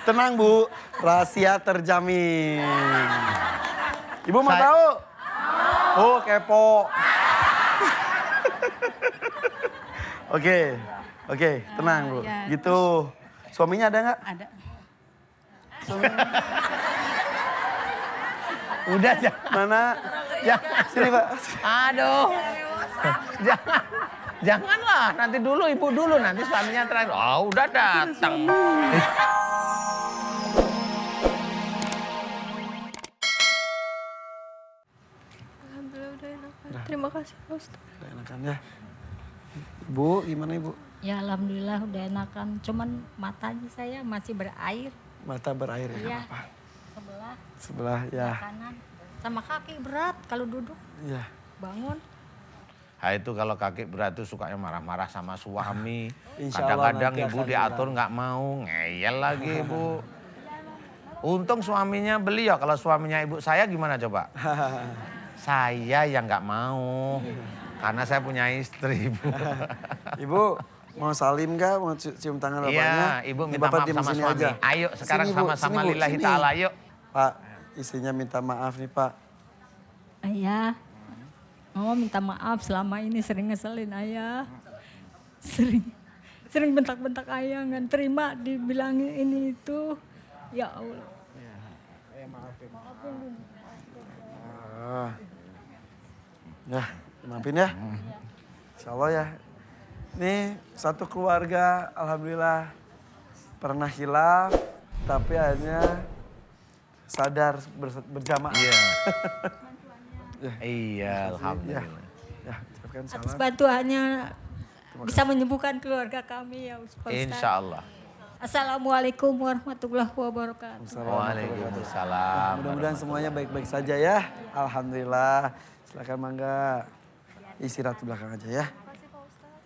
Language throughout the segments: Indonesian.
Tenang Bu, rahasia terjamin. Ibu mau tahu? Oh kepo. Oke, tenang Bu. Ya, Gitu. Suaminya ada nggak? Ada. Udah jangan. Mana? Ya, sini Pak. Aduh. Janganlah, nanti dulu ibu dulu, nanti suaminya terakhir. Oh udah datang. Alhamdulillah udah enakan. Terima kasih Pak Ustaz. Udah enakan ya. Ibu, gimana Ibu? Ya alhamdulillah udah enakan. Cuman matanya saya masih berair. Mata berair ya, Iya. apa? Sebelah Sebelah ya. kanan. Sama kaki berat kalau duduk Iya. bangun. Nah itu kalau kaki berat itu sukanya marah-marah sama suami. Insya Allah Kadang-kadang nanti ibu akan diatur nggak mau, ngeyel lagi ibu. Untung suaminya beliau, kalau suaminya ibu saya gimana coba? Saya yang nggak mau, karena saya punya istri ibu. Ibu mau salim nggak? Mau cium tangan bapaknya? Iya, ibu minta Bapak maaf diem sama sini suami. aja. Ayo sekarang Sini, Bu. sama-sama Sini, Bu. lillahi Sini. ta'ala yuk. Pak, istrinya minta maaf nih Pak. Ayah, mama minta maaf selama ini sering ngeselin ayah. Sering bentak-bentak ayah, nggak terima dibilangin ini itu. Ya Allah. Ya, maafin ya. Insya Allah ya. Nih satu keluarga alhamdulillah pernah hilaf tapi akhirnya sadar berjamaah. Iya. Iya, alhamdulillah. Ya, ucapkan Atas salam. bantuannya bisa menyembuhkan keluarga kami ya Ustaz. Insya Allah. Assalamualaikum warahmatullahi wabarakatuh. Waalaikumsalam. Mudah-mudahan semuanya baik-baik saja ya. Alhamdulillah. Silakan mangga. Istirahat di belakang aja ya.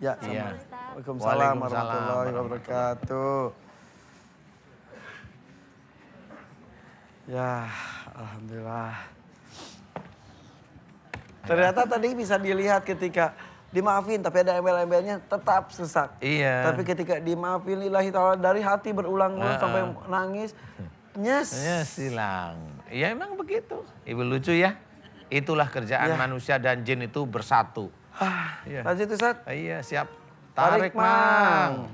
Ya, sama. Iya. Waalaikumsalam warahmatullahi wabarakatuh. Ya, alhamdulillah. Ternyata tadi bisa dilihat ketika dimaafin tapi ada embel-embelnya tetap sesat. Iya. Tapi ketika dimaafin lillahi ta'ala dari hati berulang-ulang sampai nangis, nyes. Ya silang. Ya emang begitu. Ibu lucu ya. Itulah kerjaan Iya. manusia dan jin itu bersatu. Iya. Lanjut Ustaz. Iya siap. Tarik, Tarik mang.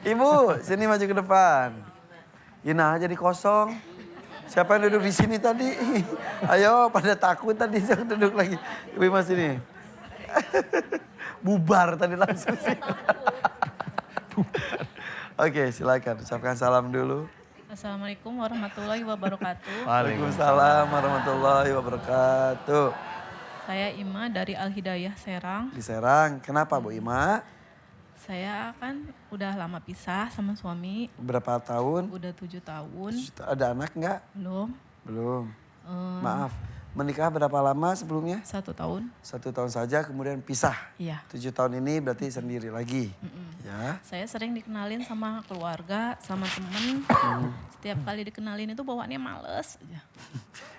Ibu, sini maju ke depan. Gina jadi kosong. Siapa yang duduk di sini tadi? Ayo, pada takut tadi duduk lagi. Ibu Mas sini. Bubar tadi langsung sih. Oke, silakan ucapkan salam dulu. Assalamualaikum warahmatullahi wabarakatuh. Waalaikumsalam warahmatullahi wabarakatuh. Saya Ima dari Al Hidayah Serang. Di Serang, kenapa Bu Ima? Saya kan udah lama pisah sama suami, Berapa tahun? udah 7 tahun. Ada anak nggak? Belum. Belum. Maaf, menikah berapa lama sebelumnya? 1 tahun. 1 tahun saja kemudian pisah. Iya. 7 tahun ini berarti sendiri lagi. Ya. Saya sering dikenalin sama keluarga, sama temen. Setiap kali dikenalin itu bawaannya males aja.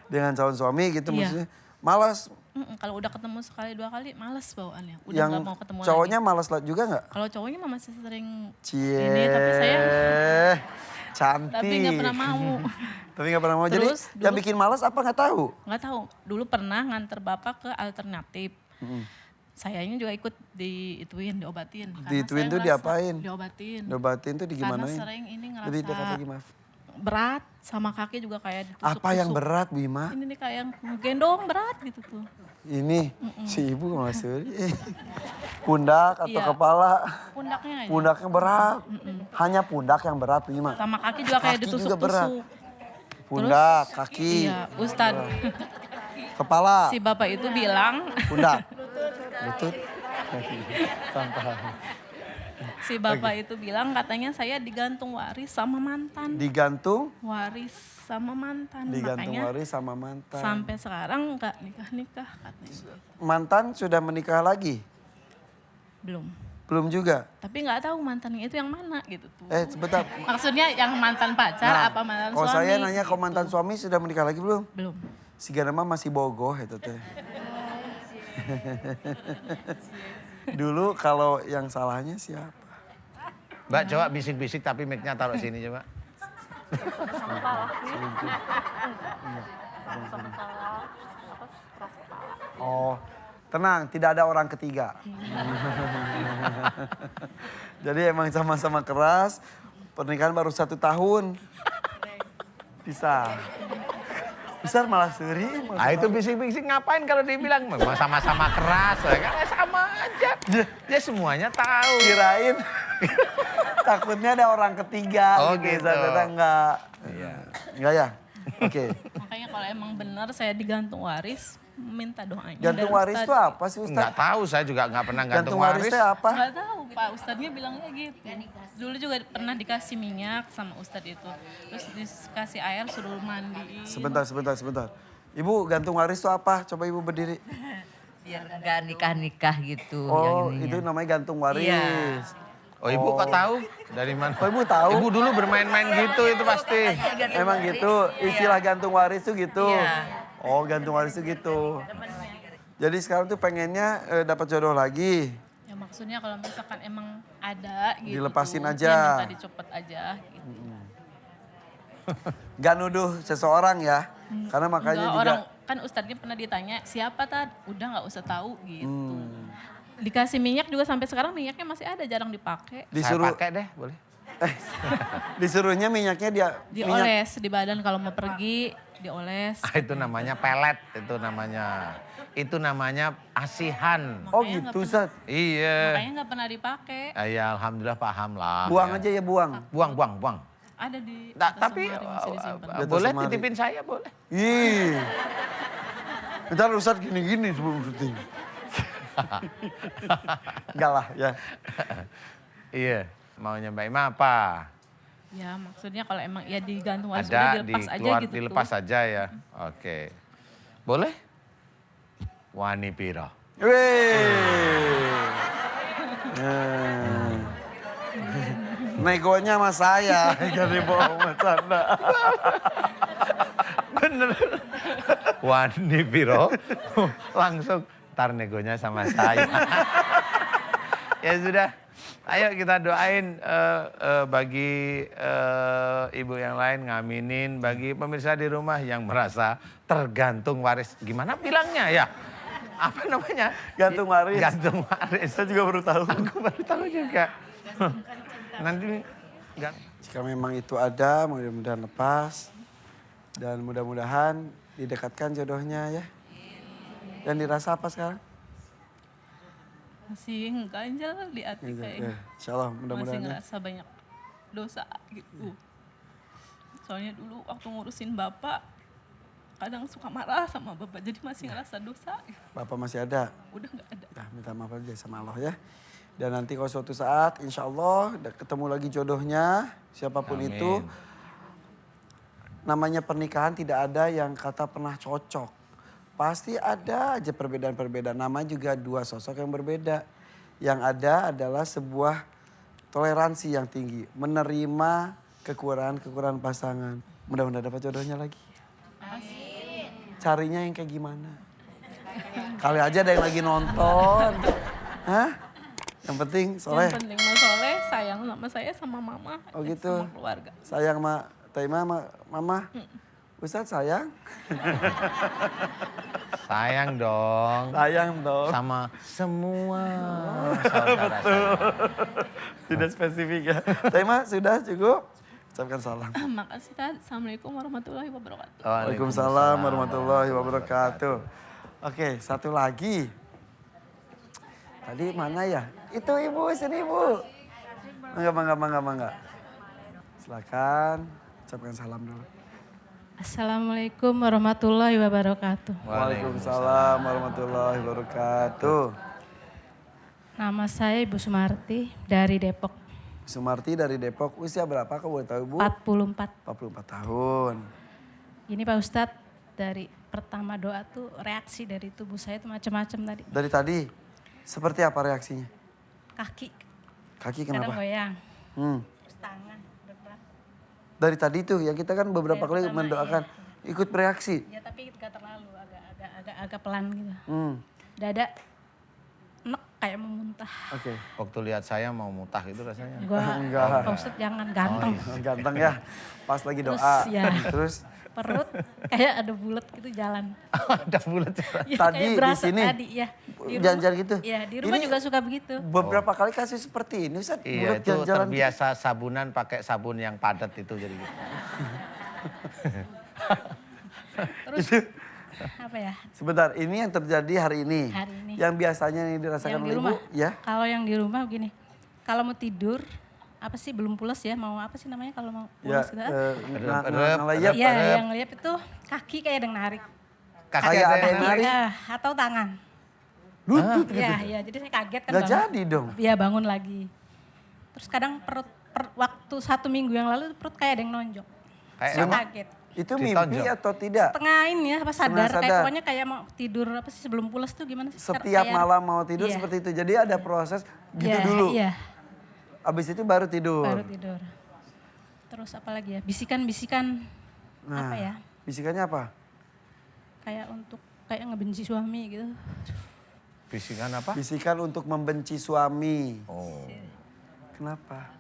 Dengan calon suami gitu Iya. maksudnya. Malas. Kalau udah ketemu sekali 2 kali males bawaannya. Udah Yang nggak mau ketemu cowoknya lagi. malas juga nggak? Kalau cowoknya mah masih sering Cie. ini tapi saya Cantik. tapi nggak pernah mau. Tapi nggak pernah mau. Jadi Terus, yang dulu- bikin malas apa nggak tahu? Nggak tahu. Dulu pernah nganter bapak ke alternatif. Sayanya juga ikut diobatin. Karena Diituin saya tuh ngerasa diapain? Diobatin. Diobatin tuh Karena digimanain? sering ini Lebih dekat ngerasa lagi maaf. berat sama kaki juga kayak ditusuk-tusuk. Apa yang berat Bima? Ini nih kayak yang gendong berat gitu tuh. Ini si ibu masuk. Pundak atau Iya. kepala? Pundaknya aja. Pundaknya berat. Hanya pundak yang berat Bima. Sama kaki juga kayak Kaki juga berat. ditusuk-tusuk. Pundak, kaki, Iya, Ustadz. kepala, Si bapak itu bilang, pundak, lutut. Sampah. si bapak itu bilang katanya saya digantung waris sama mantan. Digantung, Waris sama mantan. digantung Makanya waris sama mantan. sampai sekarang nggak nikah-nikah katanya. Mantan sudah menikah lagi? Belum. Belum juga? Tapi nggak tahu mantannya itu yang mana gitu tuh. Sebentar. Maksudnya yang mantan pacar apa mantan kalau suami? saya nanya gitu. kalau mantan suami sudah menikah lagi belum? Belum. Si Ganema masih bogoh itu teh. Dulu kalau yang salahnya siapa? Mbak coba bisik-bisik tapi mic-nya taruh sini coba. Oh, tenang, tidak ada orang ketiga. Jadi emang sama-sama keras, pernikahan baru 1 tahun. Bisa. Bisa malah seri. Ah itu bisik-bisik ngapain kalau dibilang memang sama-sama keras ya kan sama aja. Dia semuanya tahu. Kirain takutnya ada orang ketiga. Oh, gitu. Ternyata enggak. Iya. Enggak ya? Oke. Makanya kalau emang benar saya digantung waris, minta doanya. Gantung dari waris Ustadz. itu apa sih Ustaz? Enggak tahu, saya juga enggak pernah gantung Gantung waris waris. itu apa? Nggak tahu Pak Ustadznya bilangnya gitu. Dulu juga pernah dikasih minyak sama Ustadz itu. Terus dikasih air suruh mandi. Sebentar. Ibu gantung waris itu apa? Coba ibu berdiri. Biar nggak nikah-nikah gitu. Oh, yang ininya. itu namanya gantung waris. Iya. Oh ibu kok tahu? Dari mana? Oh, ibu tahu? Ibu dulu bermain-main gitu itu pasti. Emang gitu, istilah gantung waris itu gitu. Iya. Oh, gantung waris itu gitu. Jadi sekarang tuh pengennya dapat jodoh lagi. Ya maksudnya kalau misalkan emang ada gitu. Dilepasin tuh, aja. Ya minta dicopot aja gitu. Gak nuduh seseorang ya. Karena makanya Enggak, juga orang kan Ustadznya pernah ditanya siapa Tad? Udah nggak usah tahu gitu. Dikasih minyak juga sampai sekarang minyaknya masih ada, jarang dipakai. disuruh Saya pakai deh, boleh? disuruhnya minyaknya dia minyak. Dioles di badan kalau mau pergi, dioles. Ah, itu namanya pelet, itu namanya asihan. Oh Makanya gitu, nggak Ustaz. Iya. Makanya nggak pernah dipakai. Ah, ya alhamdulillah paham lah. Buang ya. aja ya buang. Buang. Ada di Nah, atas tapi lemari, masih disimpan. Di atas boleh lemari. titipin saya boleh. Ih. Ntar Ustaz gini-gini sebelum syuting. Enggak lah ya. Iya, maunya Mbak Ima apa? Ya maksudnya kalau emang ya digantung waris udah Ada dilepas aja gitu dilepas tuh. aja ya. Oke. Boleh? Wani piro. Wih. Nah. Negonya sama saya, jadi bohong bercanda. Bener. Wani piro. Langsung tar negonya sama saya. Ya sudah. Ayo kita doain bagi ibu yang lain ngaminin. Bagi pemirsa di rumah yang merasa tergantung waris. Gimana bilangnya ya? Apa namanya? Gantung waris. Gantung waris. Saya juga baru tahu. Aku baru tahu juga. Nanti enggak. Jika memang itu ada, mudah-mudahan lepas. Dan mudah-mudahan didekatkan jodohnya ya. Dan dirasa apa sekarang? Masih ganjel di hati kayaknya. Insya Allah Masih mudah-mudahan ya. ngerasa banyak dosa gitu. Soalnya dulu waktu ngurusin bapak, kadang suka marah sama bapak, jadi masih ngerasa dosa. Bapak masih ada. Udah nggak ada. Ya, minta maaf aja sama Allah ya. Dan nanti kalau suatu saat insya Allah ketemu lagi jodohnya, siapapun Amin. itu. Namanya pernikahan tidak ada yang kata pernah cocok. Pasti ada aja perbedaan-perbedaan. Nama juga dua sosok yang berbeda. Yang ada adalah sebuah toleransi yang tinggi. Menerima kekurangan-kekurangan pasangan. Mudah-mudahan dapat jodohnya lagi. Carinya yang kayak gimana? Kali aja ada yang lagi nonton. Hah? Yang penting soleh. Yang penting Mas Soleh sayang sama saya sama mama. Oh dan gitu. Sama keluarga. Sayang sama Taima sama mama. Ustadz sayang? Sayang dong. Sayang dong. Sama semua saudara saya. Tidak spesifik ya. Taima sudah cukup? Ucapkan salam. Makasih Tad. Assalamualaikum warahmatullahi wabarakatuh. Waalaikumsalam warahmatullahi wabarakatuh. Oke, satu lagi. Tadi mana ya? Itu ibu, sini ibu. Mangga. Silakan, ucapkan salam dulu. Assalamualaikum warahmatullahi wabarakatuh. Waalaikumsalam warahmatullahi wabarakatuh. Nama saya Ibu Sumarti dari Depok. Sumarti dari Depok, usia berapa kau boleh tahu Bu? 44. 44 tahun. Ini Pak Ustadz, dari pertama doa tuh reaksi dari tubuh saya tuh macam-macam tadi. Dari tadi, seperti apa reaksinya? Kaki Kaki kadang kenapa? goyang, Hmm. terus tangan bergerak. Dari tadi tuh, yang kita kan beberapa Dari kali pertama, mendoakan, ikut bereaksi. Ya tapi gak terlalu, agak pelan gitu. Hmm. Dada enek kayak mau muntah. Oke. Waktu lihat saya mau mutah gitu rasanya. Enggak. Pak Ustadz jangan ganteng. Ganteng ya. Pas lagi doa. Terus, ya. Terus Perut kayak ada bulat gitu jalan. Ada bulat. Ya, Tadi kayak di berasa sini? Tadi ya. Di rumah- Jalan-jalan gitu? Iya di rumah Ini juga suka begitu. beberapa kali kasus seperti ini Ustaz. Iya Mulut itu jalan-jalan gitu. terbiasa sabunan pakai sabun yang padat itu jadi gitu. Terus apa ya? Sebentar, ini yang terjadi hari ini. Hari ini. Yang biasanya ini dirasakan Yang di oleh rumah. Ibu, ya? Kalau yang di rumah begini. Kalau mau tidur apa sih belum pulas ya mau apa sih namanya kalau mau Ya, pulas gitu? ngelayap. Iya yang lihat itu kaki kayak ada yang narik. Kaki Kayak ada ada yang yang narik. Iya, atau tangan. Lutut gitu. Iya, iya. Jadi saya kaget kan Nggak bangun. jadi dong. Iya bangun lagi. Terus kadang waktu 1 minggu yang lalu perut kayak ada yang nonjok. Kayak Saya apa? kaget. Itu Ditonjok. mimpi atau tidak? Tengah ini ya, apa Setengah sadar. Kayak sadar. pokoknya kayak mau tidur apa sih sebelum pulas tuh gimana sih? Setiap Kayak- malam mau tidur Iya. seperti itu. Jadi ada proses gitu Iya, dulu. Iya, Abis itu baru tidur. baru tidur. Terus apa lagi ya? Bisikan-bisikan apa ya? Bisikannya apa? Kayak untuk kayak ngebenci suami gitu. Bisikan apa? Bisikan untuk membenci suami. Oh. Kenapa?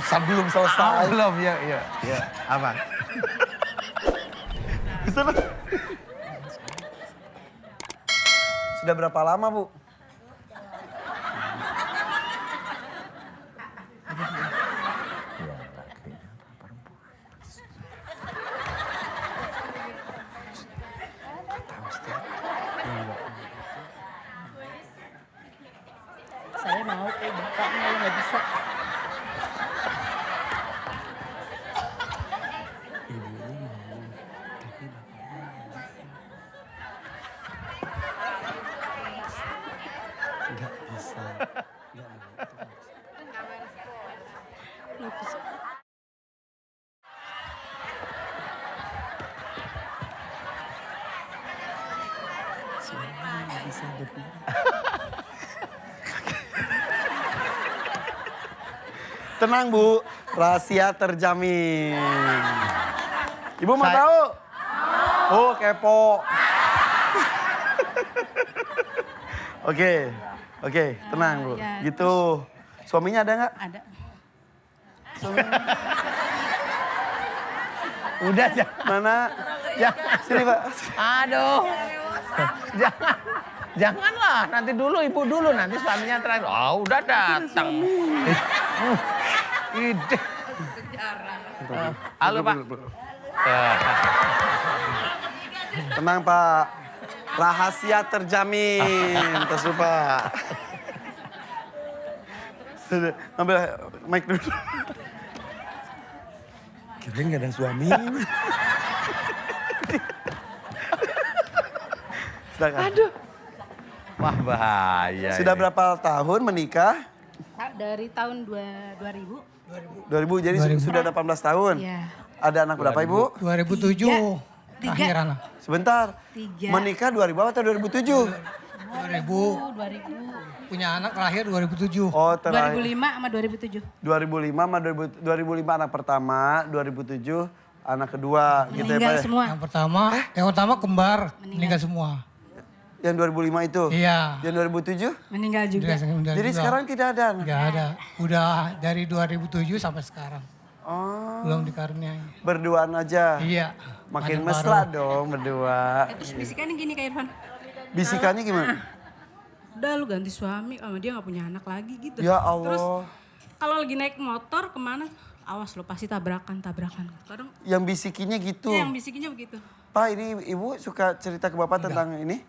Sebelum selesai. Belum ya, iya, iya. Apa? Sudah berapa lama, Bu? Saya mau ke bapaknya nggak bisa. Enggak bisa. Tenang Bu, rahasia terjamin. Ibu mau Saya- tahu? Oh kepo. Oke, oke, tenang Bu. ya, Gitu. Suaminya ada nggak? Ada. Udah jangan. Mana? Ya. Sini Pak. Aduh. Jangan. Janganlah, nanti dulu ibu dulu, nanti suaminya terakhir. Oh udah datang. Ide. Halo Pak. Tenang Pak. Rahasia terjamin. Terus Pak. Ambil mic dulu. Kirain gak ada suami. Aduh. Wah bahaya. Sudah ini. berapa tahun menikah? Dari tahun 2000. 2000, jadi sudah 18 tahun. Iya. Ada anak berapa Ibu? 2007 terakhir anak. Sebentar. Menikah 2000 atau 2007? 2000 2000. punya anak terakhir 2007. Oh, terakhir. 2005 sama 2007. 2005 sama 2005 anak pertama, 2007 anak kedua gitu ya Pak. Meninggal ya? semua. Yang pertama kembar meninggal semua. Yang 2005 itu? Iya. Yang 2007? Meninggal juga. Meninggal Jadi juga. sekarang tidak ada anak? Nggak ada. Udah dari 2007 sampai sekarang. Oh, Belum dikaruniai. berduaan aja? Iya. Makin Anak mesra baru. dong berdua. Terus bisikannya gini Kak Irfan. Bisikannya gimana? Udah lu ganti suami sama dia gak punya anak lagi gitu. Ya Terus Allah. kalau lagi naik motor kemana, awas lo pasti tabrakan. Kadang Yang bisikinnya gitu. ya, yang bisikinnya begitu. Pak ini ibu suka cerita ke bapak tentang ini?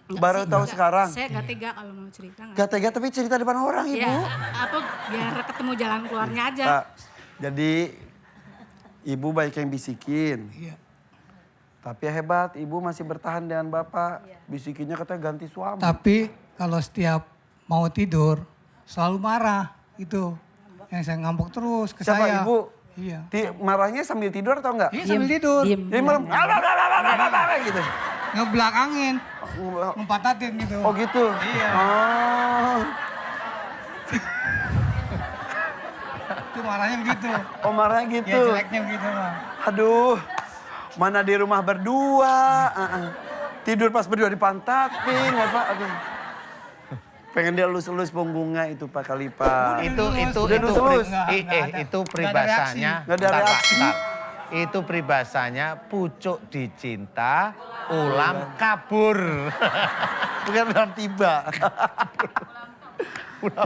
Enggak Baru sih, tahu enggak. sekarang? Saya gak tega kalau mau cerita. Gak tega tapi cerita depan orang ibu. Ya, apa biar ketemu jalan keluarnya aja. Pak, jadi ibu baik yang bisikin. Iya. Tapi hebat, ibu masih bertahan dengan bapak. Bisikinnya katanya ganti suami. Tapi kalau setiap mau tidur selalu marah itu. Yang saya ngambek terus ke Siapa saya. ibu? Iya. Marahnya sambil tidur atau enggak? Iya sambil tidur. Diem. Jadi malam gitu. Ngebelakangin. Ngempatatin gitu. Oh gitu? Iya. Oh. Itu marahnya begitu. Oh marahnya Ya gitu. jeleknya begitu mah. Aduh, mana di rumah berdua. Tidur pas berdua dipantatin ya Pak. Aduh. Pengen dia elus-elus punggungnya itu Pak kali Pak. Itu Udah lulus. itu peribahasanya. Nggak ada Bentar, Pak, reaksi. bentar. Itu peribahasanya pucuk dicinta, ulam kabur. Bukan udah tiba.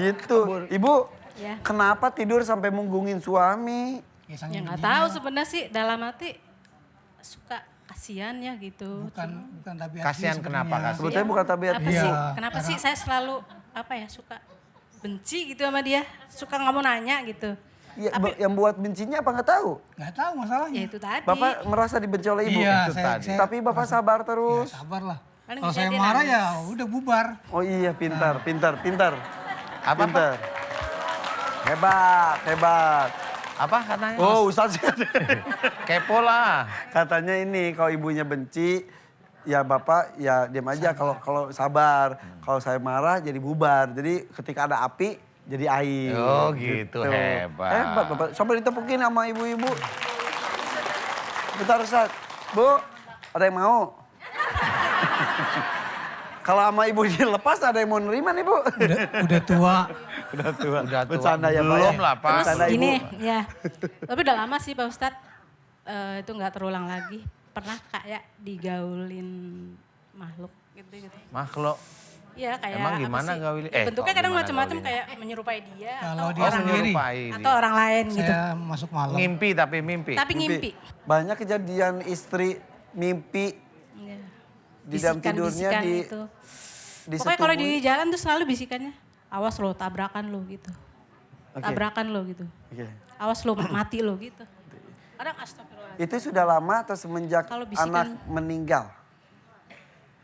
Gitu. Ibu, Ya. kenapa tidur sampai munggungin suami? Ya Biasanya nggak tahu sebenarnya sih dalam hati suka kasihan ya gitu. bukan tabiat Kasihan dia kenapa, sebenarnya. kasihan? Sebetulnya bukan tabiat Apa Iya. sih? Kenapa sih saya selalu apa ya suka benci gitu sama dia, suka nggak mau nanya gitu. Ya, yang buat bencinya apa nggak tahu? Nggak tahu masalahnya. Ya itu tadi. Bapak merasa dibenci oleh ibu? Iya, Itu tadi. Tapi Bapak sabar Ya, terus. sabar lah. Paling Kalau bisa saya dia marah nangis. ya udah bubar. Oh iya, pintar. Apa, Pintar. Hebat. Apa katanya? Oh, Ustaz. Kepo lah. Katanya ini kalau ibunya benci, ya Bapak ya diam aja kalau sabar. Kalau saya marah jadi bubar. Jadi ketika ada api jadi air. Oh gitu, hebat. Hebat Bapak. Sampai ditepukin sama ibu-ibu. Bentar Ustaz. Bu, ada yang mau? Kalau sama ibu dilepas ada yang mau nerima nih Bu? Udah tua. Udah tua. Udah tua. Bercanda ya Pak Belum ya? lah, Pak. Terus Bercanda, Ibu. gini ya, tapi udah lama sih Pak Ustadz, itu nggak terulang lagi. Pernah kayak digaulin makhluk gitu. Makhluk. Iya kayak Emang apa gimana sih? gaulin? Bentuknya kadang gimana macam-macam gaulinnya? kayak menyerupai dia Kalau atau dia orang sendiri. menyerupai atau dia. orang lain gitu. Saya masuk malam. Ngimpi tapi mimpi. Tapi ngimpi. Banyak kejadian istri mimpi Iya. di dalam tidurnya Bisikan-bisikan di itu. Pokoknya kalau di jalan tuh selalu bisikannya, awas lo tabrakan lo gitu. Oke. Tabrakan lo gitu. Oke. Awas lo mati lo gitu. Kadang astagfirullahaladzim. Itu sudah lama atau semenjak Kalau bisikan- anak meninggal?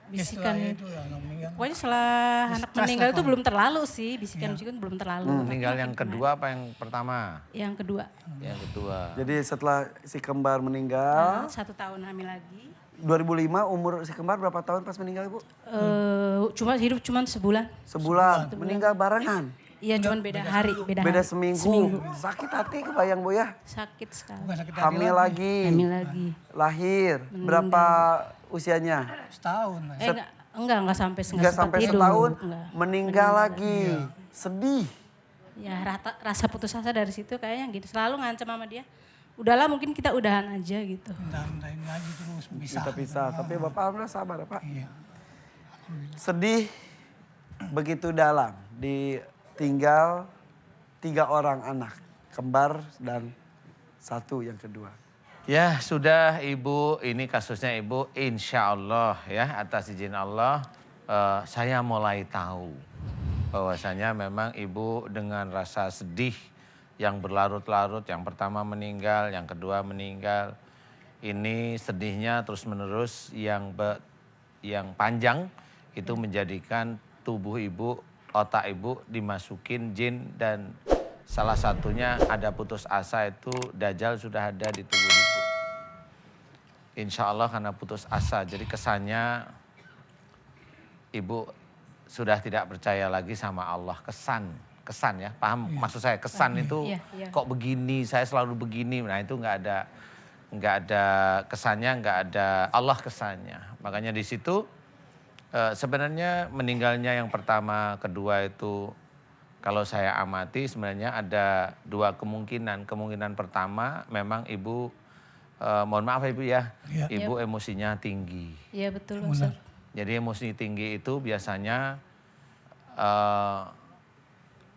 Bisikan itu ya yang meninggal. Pokoknya setelah anak meninggal itu belum terlalu sih, bisikan-bisikan belum terlalu. Meninggal yang kedua apa yang pertama? Yang kedua, Yang kedua. Jadi setelah si kembar meninggal, 1 tahun hamil lagi. 2005 umur si kembar berapa tahun pas meninggal Ibu? Hidup cuma sebulan. Sebulan. Meninggal barengan. Iya cuman beda hari, Beda seminggu. Sakit hati kebayang Bu ya? Sakit sekali. Bukan sakit hati Hamil lagi. Hamil lagi. Lahir. Berapa usianya? setahun. Mas. Enggak sampai Enggak sampai hidup. setahun. Enggak. Meninggal lagi. Sedih. Ya rasa putus asa dari situ kayaknya gitu. Selalu ngancam sama dia. Udahlah mungkin kita udahan aja gitu. Minta ini lagi terus bisa. Kita pisah. Tapi Bapak alhamdulillah sabar ya Pak. Iya. Sedih begitu dalam. Ditinggal 3 orang anak. Kembar dan 1 yang kedua. Ya sudah Ibu, ini kasusnya Ibu, insya Allah ya atas izin Allah saya mulai tahu bahwasanya memang Ibu dengan rasa sedih yang berlarut-larut, yang pertama meninggal, yang kedua meninggal, ini sedihnya terus menerus yang panjang itu menjadikan tubuh Ibu, otak Ibu dimasukin jin dan salah satunya ada putus asa itu Dajjal sudah ada di tubuh Ibu. Insya Allah karena putus asa, jadi kesannya Ibu sudah tidak percaya lagi sama Allah. Kesan ya, paham maksud saya? Kesan itu Iya. kok begini, saya selalu begini. Nah itu nggak ada kesannya, nggak ada Allah kesannya. Makanya di situ sebenarnya meninggalnya yang pertama, kedua itu kalau saya amati sebenarnya ada 2 kemungkinan. Kemungkinan pertama memang Ibu mohon maaf Ibu ya, Iya. Ibu emosinya tinggi. Iya betul Ustaz. Jadi emosi tinggi itu biasanya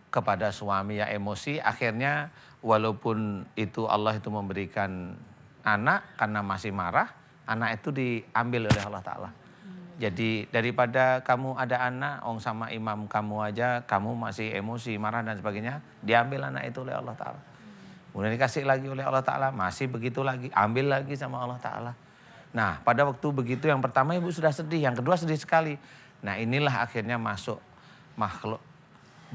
kepada suami ya emosi akhirnya walaupun itu Allah itu memberikan anak karena masih marah, anak itu diambil oleh Allah Ta'ala. Jadi daripada kamu ada anak, sama imam kamu aja, kamu masih emosi, marah dan sebagainya, diambil anak itu oleh Allah Ta'ala. Kemudian dikasih lagi oleh Allah Ta'ala, masih begitu lagi, ambil lagi sama Allah Ta'ala. Nah pada waktu begitu yang pertama Ibu sudah sedih, yang kedua sedih sekali. Nah inilah akhirnya masuk makhluk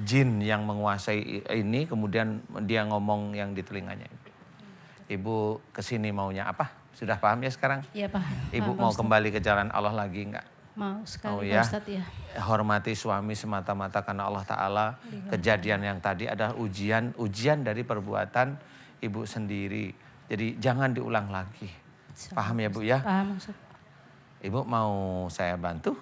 jin yang menguasai ini, kemudian dia ngomong yang di telinganya. Ibu kesini maunya apa? Sudah paham ya sekarang? Iya paham. Ibu Paham, mau Ustaz. kembali ke jalan Allah lagi enggak? Mau sekali Oh Pak ya. Ustadz ya. Hormati suami semata-mata karena Allah Ta'ala. Kejadian yang tadi adalah ujian dari perbuatan ibu sendiri. Jadi jangan diulang lagi. Paham ya Bu ya? Paham Ustadz. Ibu mau saya bantu?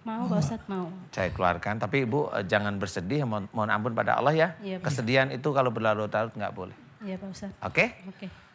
Mau Pak Ustadz, mau. Saya keluarkan. Tapi Ibu jangan bersedih, mohon ampun pada Allah ya. Iya, Pak. Kesedihan itu kalau berlarut-larut nggak boleh. Iya Pak Ustadz. Oke? Oke.